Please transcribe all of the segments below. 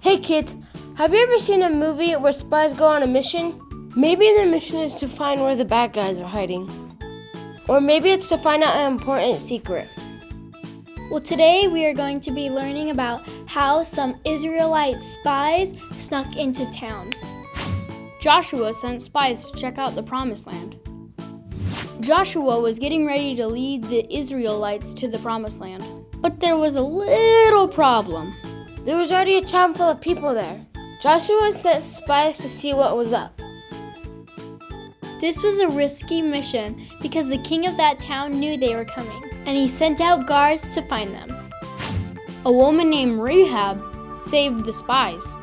Hey kids, have you ever seen a movie where spies go on a mission? Maybe their mission is to find where the bad guys are hiding. Or maybe it's to find out an important secret. Well, today we are going to be learning about how some Israelite spies snuck into town. Joshua sent spies to check out the Promised Land. Joshua was getting ready to lead the Israelites to the Promised Land, but there was a little problem. There was already a town full of people there. Joshua sent spies to see what was up. This was a risky mission because the king of that town knew they were coming, and he sent out guards to find them. A woman named Rahab saved the spies.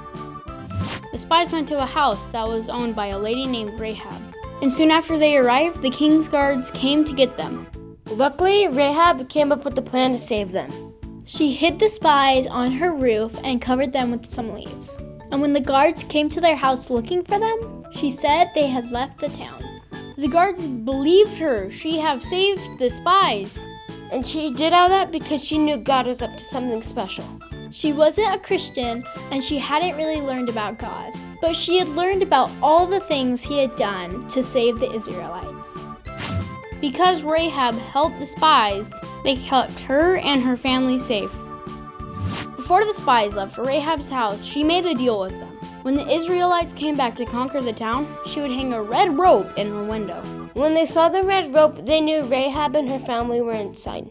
The spies went to a house that was owned by a lady named Rahab, and soon after they arrived, the king's guards came to get them. Luckily, Rahab came up with a plan to save them. She hid the spies on her roof and covered them with some leaves. And when the guards came to their house looking for them, she said they had left the town. The guards believed her. She had saved the spies. And she did all that because she knew God was up to something special. She wasn't a Christian and she hadn't really learned about God, but she had learned about all the things he had done to save the Israelites. Because Rahab helped the spies, they kept her and her family safe. Before the spies left Rahab's house, she made a deal with them. When the Israelites came back to conquer the town, she would hang a red rope in her window. When they saw the red rope, they knew Rahab and her family were inside.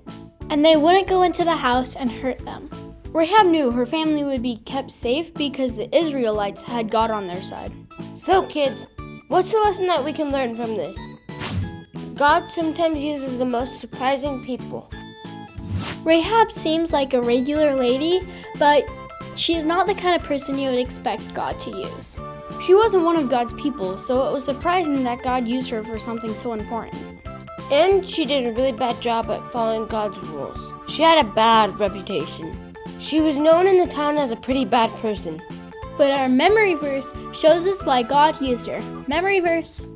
And they wouldn't go into the house and hurt them. Rahab knew her family would be kept safe because the Israelites had God on their side. So kids, what's the lesson that we can learn from this? God sometimes uses the most surprising people. Rahab seems like a regular lady, but she's not the kind of person you would expect God to use. She wasn't one of God's people, so it was surprising that God used her for something so important. And she did a really bad job at following God's rules. She had a bad reputation. She was known in the town as a pretty bad person. But our memory verse shows us why God used her. Memory verse.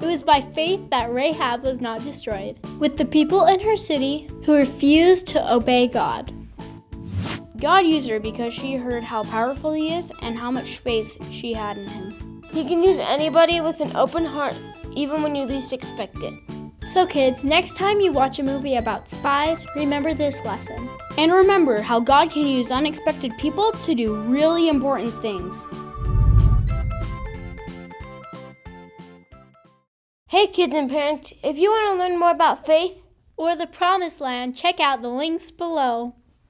It was by faith that Rahab was not destroyed, with the people in her city who refused to obey God. God used her because she heard how powerful he is and how much faith she had in him. He can use anybody with an open heart, even when you least expect it. So kids, next time you watch a movie about spies, remember this lesson. And remember how God can use unexpected people to do really important things. Hey kids and parents, if you want to learn more about faith Or the Promised Land, check out the links below.